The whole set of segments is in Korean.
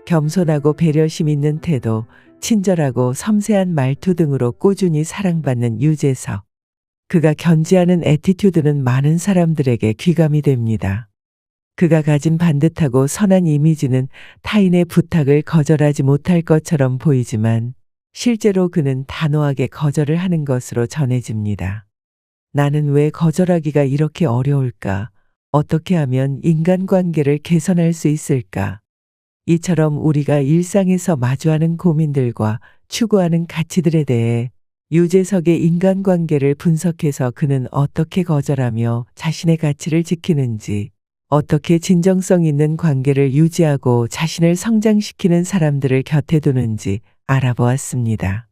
겸손하고 배려심 있는 태도, 친절하고 섬세한 말투 등으로 꾸준히 사랑받는 유재석. 그가 견지하는 애티튜드는 많은 사람들에게 귀감이 됩니다. 그가 가진 반듯하고 선한 이미지는 타인의 부탁을 거절하지 못할 것처럼 보이지만 실제로 그는 단호하게 거절을 하는 것으로 전해집니다. 나는 왜 거절하기가 이렇게 어려울까? 어떻게 하면 인간관계를 개선할 수 있을까? 이처럼 우리가 일상에서 마주하는 고민들과 추구하는 가치들에 대해 유재석의 인간관계를 분석해서 그는 어떻게 거절하며 자신의 가치를 지키는지, 어떻게 진정성 있는 관계를 유지하고 자신을 성장시키는 사람들을 곁에 두는지 알아보았습니다.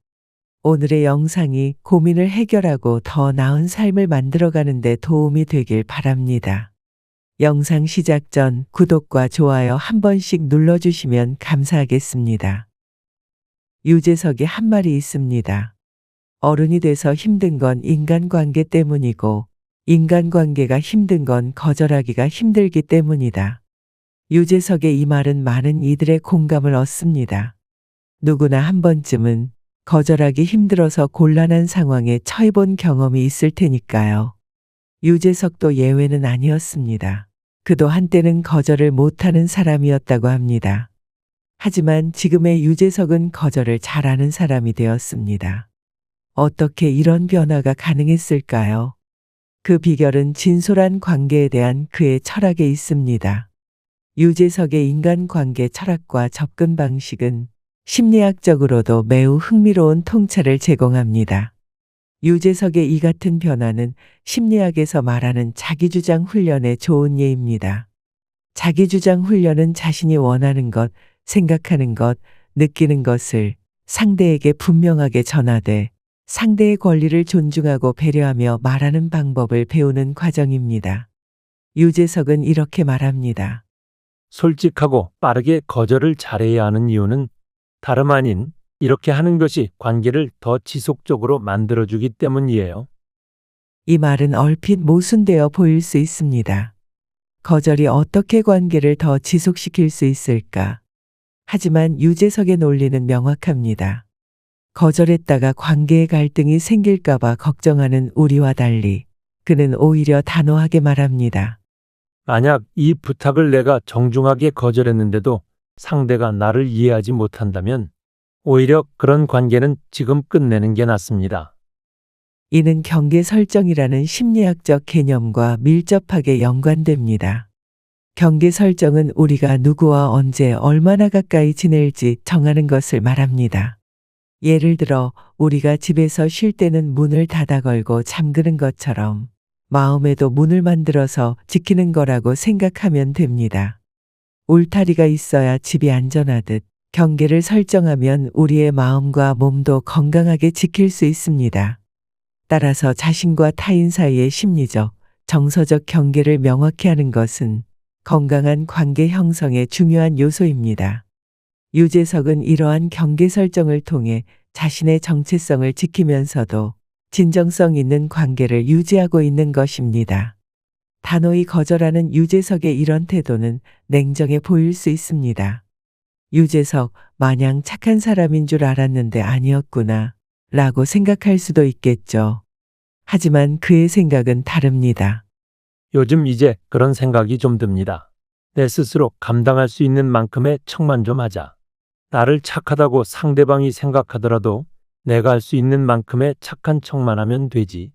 오늘의 영상이 고민을 해결하고 더 나은 삶을 만들어가는 데 도움이 되길 바랍니다. 영상 시작 전 구독과 좋아요 한 번씩 눌러주시면 감사하겠습니다. 유재석이 한 말이 있습니다. 어른이 돼서 힘든 건 인간관계 때문이고 인간관계가 힘든 건 거절하기가 힘들기 때문이다. 유재석의 이 말은 많은 이들의 공감을 얻습니다. 누구나 한 번쯤은 거절하기 힘들어서 곤란한 상황에 처해본 경험이 있을 테니까요. 유재석도 예외는 아니었습니다. 그도 한때는 거절을 못하는 사람이었다고 합니다. 하지만 지금의 유재석은 거절을 잘하는 사람이 되었습니다. 어떻게 이런 변화가 가능했을까요? 그 비결은 진솔한 관계에 대한 그의 철학에 있습니다. 유재석의 인간관계 철학과 접근 방식은 심리학적으로도 매우 흥미로운 통찰을 제공합니다. 유재석의 이 같은 변화는 심리학에서 말하는 자기주장 훈련의 좋은 예입니다. 자기주장 훈련은 자신이 원하는 것, 생각하는 것, 느끼는 것을 상대에게 분명하게 전하되 상대의 권리를 존중하고 배려하며 말하는 방법을 배우는 과정입니다. 유재석은 이렇게 말합니다. 솔직하고 빠르게 거절을 잘해야 하는 이유는 다름 아닌 이렇게 하는 것이 관계를 더 지속적으로 만들어주기 때문이에요. 이 말은 얼핏 모순되어 보일 수 있습니다. 거절이 어떻게 관계를 더 지속시킬 수 있을까? 하지만 유재석의 논리는 명확합니다. 거절했다가 관계의 갈등이 생길까봐 걱정하는 우리와 달리 그는 오히려 단호하게 말합니다. 만약 이 부탁을 내가 정중하게 거절했는데도 상대가 나를 이해하지 못한다면 오히려 그런 관계는 지금 끝내는 게 낫습니다. 이는 경계 설정이라는 심리학적 개념과 밀접하게 연관됩니다. 경계 설정은 우리가 누구와 언제 얼마나 가까이 지낼지 정하는 것을 말합니다. 예를 들어 우리가 집에서 쉴 때는 문을 닫아 걸고 잠그는 것처럼 마음에도 문을 만들어서 지키는 거라고 생각하면 됩니다. 울타리가 있어야 집이 안전하듯 경계를 설정하면 우리의 마음과 몸도 건강하게 지킬 수 있습니다. 따라서 자신과 타인 사이의 심리적, 정서적 경계를 명확히 하는 것은 건강한 관계 형성의 중요한 요소입니다. 유재석은 이러한 경계 설정을 통해 자신의 정체성을 지키면서도 진정성 있는 관계를 유지하고 있는 것입니다. 단호히 거절하는 유재석의 이런 태도는 냉정해 보일 수 있습니다. 유재석, 마냥 착한 사람인 줄 알았는데 아니었구나 라고 생각할 수도 있겠죠. 하지만 그의 생각은 다릅니다. 요즘 이제 그런 생각이 좀 듭니다. 내 스스로 감당할 수 있는 만큼의 척만 좀 하자. 나를 착하다고 상대방이 생각하더라도 내가 할 수 있는 만큼의 착한 척만 하면 되지.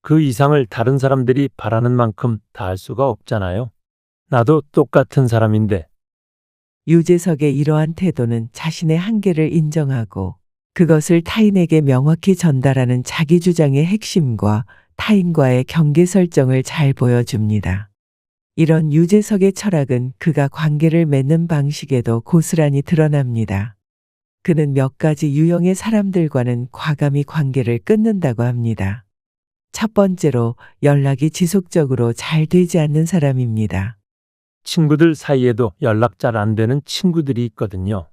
그 이상을 다른 사람들이 바라는 만큼 다 할 수가 없잖아요. 나도 똑같은 사람인데. 유재석의 이러한 태도는 자신의 한계를 인정하고 그것을 타인에게 명확히 전달하는 자기 주장의 핵심과 타인과의 경계 설정을 잘 보여줍니다. 이런 유재석의 철학은 그가 관계를 맺는 방식에도 고스란히 드러납니다. 그는 몇 가지 유형의 사람들과는 과감히 관계를 끊는다고 합니다. 첫 번째로 연락이 지속적으로 잘 되지 않는 사람입니다. 친구들 사이에도 연락 잘 안 되는 친구들이 있거든요.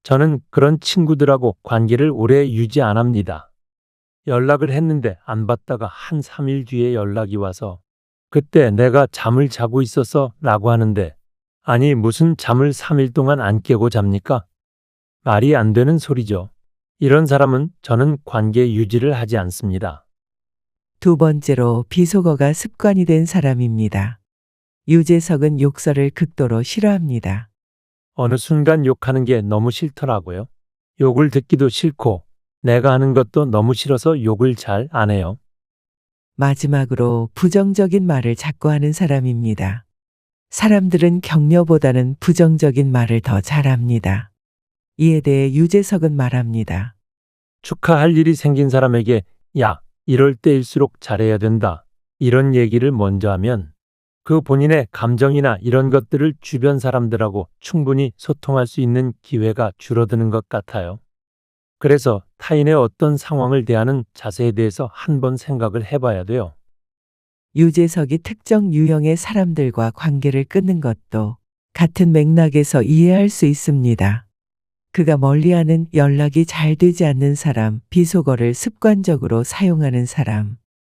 저는 그런 친구들하고 관계를 오래 유지 안 합니다. 연락을 했는데 안 받다가 한 3일 뒤에 연락이 와서 그때 내가 잠을 자고 있었어 라고 하는데 아니, 무슨 잠을 3일 동안 안 깨고 잡니까? 말이 안 되는 소리죠. 이런 사람은 저는 관계 유지를 하지 않습니다. 두 번째로 비속어가 습관이 된 사람입니다. 유재석은 욕설을 극도로 싫어합니다. 어느 순간 욕하는 게 너무 싫더라고요. 욕을 듣기도 싫고 내가 하는 것도 너무 싫어서 욕을 잘 안 해요. 마지막으로 부정적인 말을 자꾸 하는 사람입니다. 사람들은 격려보다는 부정적인 말을 더 잘합니다. 이에 대해 유재석은 말합니다. 축하할 일이 생긴 사람에게 야, 이럴 때일수록 잘해야 된다. 이런 얘기를 먼저 하면 그 본인의 감정이나 이런 것들을 주변 사람들하고 충분히 소통할 수 있는 기회가 줄어드는 것 같아요. 그래서 타인의 어떤 상황을 대하는 자세에 대해서 한번 생각을 해봐야 돼요. 유재석이 특정 유형의 사람들과 관계를 끊는 것도 같은 맥락에서 이해할 수 있습니다. 그가 멀리하는 연락이 잘 되지 않는 사람, 비속어를 습관적으로 사용하는 사람,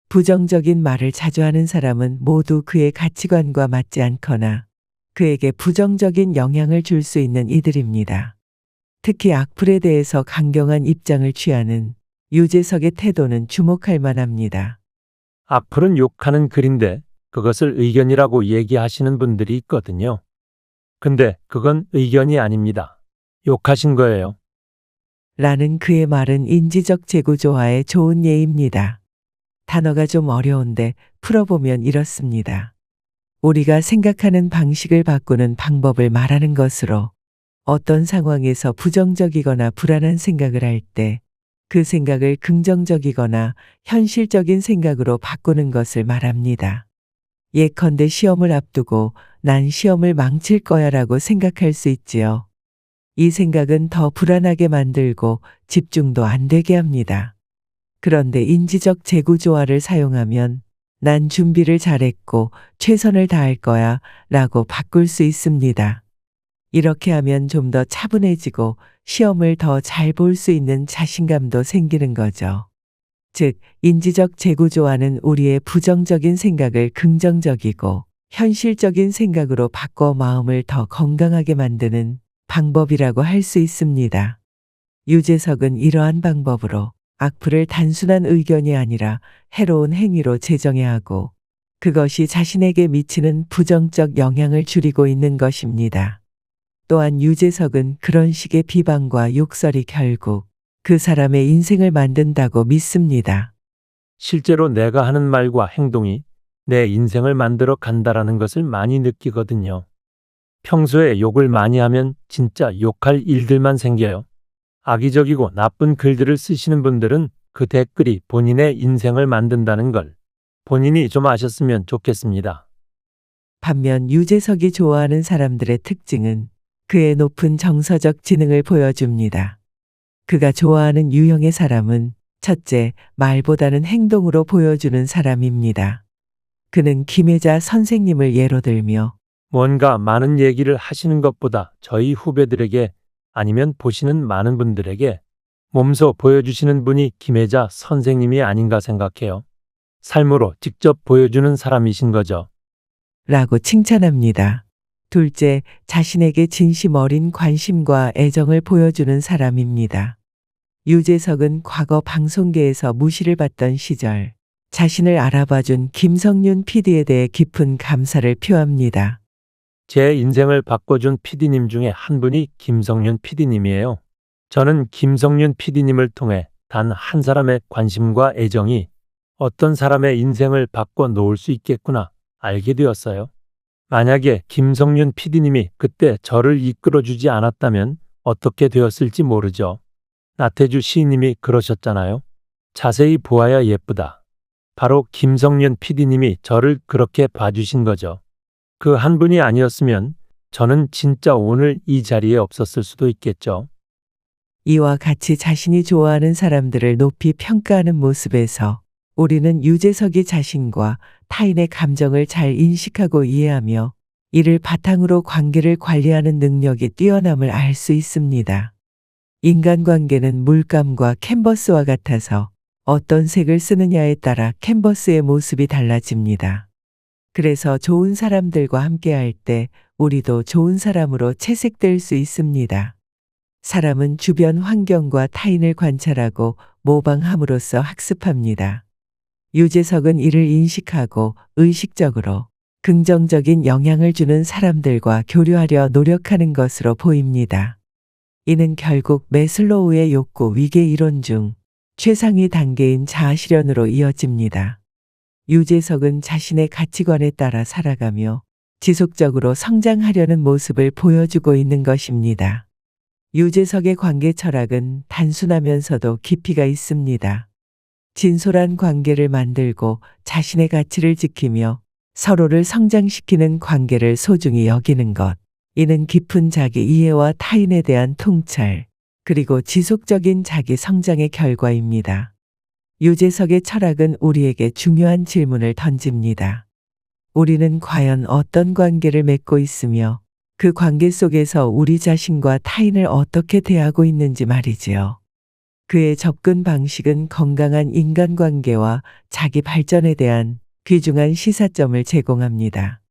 부정적인 말을 자주 하는 사람은 모두 그의 가치관과 맞지 않거나 그에게 부정적인 영향을 줄 수 있는 이들입니다. 특히 악플에 대해서 강경한 입장을 취하는 유재석의 태도는 주목할 만합니다. 악플은 욕하는 글인데 그것을 의견이라고 얘기하시는 분들이 있거든요. 근데 그건 의견이 아닙니다. 욕하신 거예요. 라는 그의 말은 인지적 재구조화에 좋은 예입니다. 단어가 좀 어려운데 풀어보면 이렇습니다. 우리가 생각하는 방식을 바꾸는 방법을 말하는 것으로 어떤 상황에서 부정적이거나 불안한 생각을 할 때 그 생각을 긍정적이거나 현실적인 생각으로 바꾸는 것을 말합니다. 예컨대 시험을 앞두고 난 시험을 망칠 거야 라고 생각할 수 있지요. 이 생각은 더 불안하게 만들고 집중도 안 되게 합니다. 그런데 인지적 재구조화를 사용하면 난 준비를 잘했고 최선을 다할 거야 라고 바꿀 수 있습니다. 이렇게 하면 좀 더 차분해지고 시험을 더 잘 볼 수 있는 자신감도 생기는 거죠. 즉, 인지적 재구조화는 우리의 부정적인 생각을 긍정적이고 현실적인 생각으로 바꿔 마음을 더 건강하게 만드는 방법이라고 할 수 있습니다. 유재석은 이러한 방법으로 악플을 단순한 의견이 아니라 해로운 행위로 재정의하고 그것이 자신에게 미치는 부정적 영향을 줄이고 있는 것입니다. 또한 유재석은 그런 식의 비방과 욕설이 결국 그 사람의 인생을 만든다고 믿습니다. 실제로 내가 하는 말과 행동이 내 인생을 만들어 간다라는 것을 많이 느끼거든요. 평소에 욕을 많이 하면 진짜 욕할 일들만 생겨요. 악의적이고 나쁜 글들을 쓰시는 분들은 그 댓글이 본인의 인생을 만든다는 걸 본인이 좀 아셨으면 좋겠습니다. 반면 유재석이 좋아하는 사람들의 특징은 그의 높은 정서적 지능을 보여줍니다. 그가 좋아하는 유형의 사람은 첫째, 말보다는 행동으로 보여주는 사람입니다. 그는 김혜자 선생님을 예로 들며 뭔가 많은 얘기를 하시는 것보다 저희 후배들에게 아니면 보시는 많은 분들에게 몸소 보여주시는 분이 김혜자 선생님이 아닌가 생각해요. 삶으로 직접 보여주는 사람이신 거죠. 라고 칭찬합니다. 둘째, 자신에게 진심 어린 관심과 애정을 보여주는 사람입니다. 유재석은 과거 방송계에서 무시를 받던 시절 자신을 알아봐준 김성윤 PD에 대해 깊은 감사를 표합니다. 제 인생을 바꿔준 PD님 중에 한 분이 김성윤 PD님이에요. 저는 김성윤 PD님을 통해 단 한 사람의 관심과 애정이 어떤 사람의 인생을 바꿔 놓을 수 있겠구나 알게 되었어요. 만약에 김성윤 PD님이 그때 저를 이끌어주지 않았다면 어떻게 되었을지 모르죠. 나태주 시인님이 그러셨잖아요. 자세히 보아야 예쁘다. 바로 김성윤 PD님이 저를 그렇게 봐주신 거죠. 그 한 분이 아니었으면 저는 진짜 오늘 이 자리에 없었을 수도 있겠죠. 이와 같이 자신이 좋아하는 사람들을 높이 평가하는 모습에서 우리는 유재석이 자신과 타인의 감정을 잘 인식하고 이해하며 이를 바탕으로 관계를 관리하는 능력이 뛰어남을 알 수 있습니다. 인간관계는 물감과 캔버스와 같아서 어떤 색을 쓰느냐에 따라 캔버스의 모습이 달라집니다. 그래서 좋은 사람들과 함께할 때 우리도 좋은 사람으로 채색될 수 있습니다. 사람은 주변 환경과 타인을 관찰하고 모방함으로써 학습합니다. 유재석은 이를 인식하고 의식적으로 긍정적인 영향을 주는 사람들과 교류하려 노력하는 것으로 보입니다. 이는 결국 매슬로우의 욕구 위계 이론 중 최상위 단계인 자아실현으로 이어집니다. 유재석은 자신의 가치관에 따라 살아가며 지속적으로 성장하려는 모습을 보여주고 있는 것입니다. 유재석의 관계 철학은 단순하면서도 깊이가 있습니다. 진솔한 관계를 만들고 자신의 가치를 지키며 서로를 성장시키는 관계를 소중히 여기는 것. 이는 깊은 자기 이해와 타인에 대한 통찰, 그리고 지속적인 자기 성장의 결과입니다. 유재석의 철학은 우리에게 중요한 질문을 던집니다. 우리는 과연 어떤 관계를 맺고 있으며 그 관계 속에서 우리 자신과 타인을 어떻게 대하고 있는지 말이지요. 그의 접근 방식은 건강한 인간관계와 자기 발전에 대한 귀중한 시사점을 제공합니다.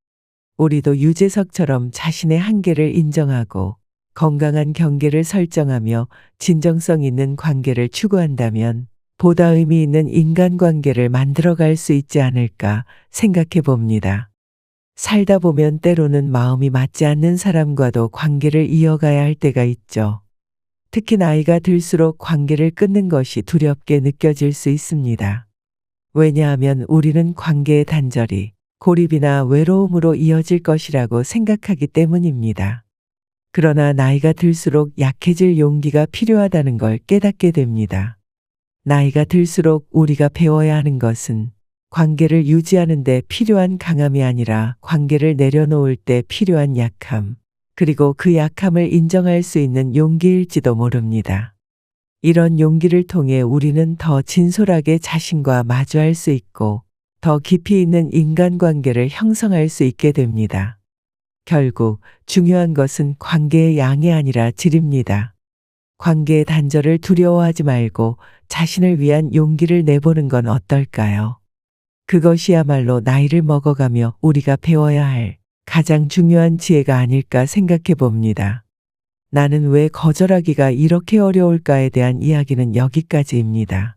우리도 유재석처럼 자신의 한계를 인정하고 건강한 경계를 설정하며 진정성 있는 관계를 추구한다면 보다 의미 있는 인간관계를 만들어갈 수 있지 않을까 생각해 봅니다. 살다 보면 때로는 마음이 맞지 않는 사람과도 관계를 이어가야 할 때가 있죠. 특히 나이가 들수록 관계를 끊는 것이 두렵게 느껴질 수 있습니다. 왜냐하면 우리는 관계의 단절이 고립이나 외로움으로 이어질 것이라고 생각하기 때문입니다. 그러나 나이가 들수록 약해질 용기가 필요하다는 걸 깨닫게 됩니다. 나이가 들수록 우리가 배워야 하는 것은 관계를 유지하는 데 필요한 강함이 아니라 관계를 내려놓을 때 필요한 약함, 그리고 그 약함을 인정할 수 있는 용기일지도 모릅니다. 이런 용기를 통해 우리는 더 진솔하게 자신과 마주할 수 있고 더 깊이 있는 인간관계를 형성할 수 있게 됩니다. 결국 중요한 것은 관계의 양이 아니라 질입니다. 관계의 단절을 두려워하지 말고 자신을 위한 용기를 내보는 건 어떨까요? 그것이야말로 나이를 먹어가며 우리가 배워야 할 가장 중요한 지혜가 아닐까 생각해 봅니다. 나는 왜 거절하기가 이렇게 어려울까에 대한 이야기는 여기까지입니다.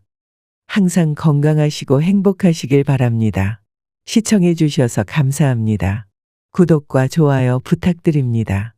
항상 건강하시고 행복하시길 바랍니다. 시청해 주셔서 감사합니다. 구독과 좋아요 부탁드립니다.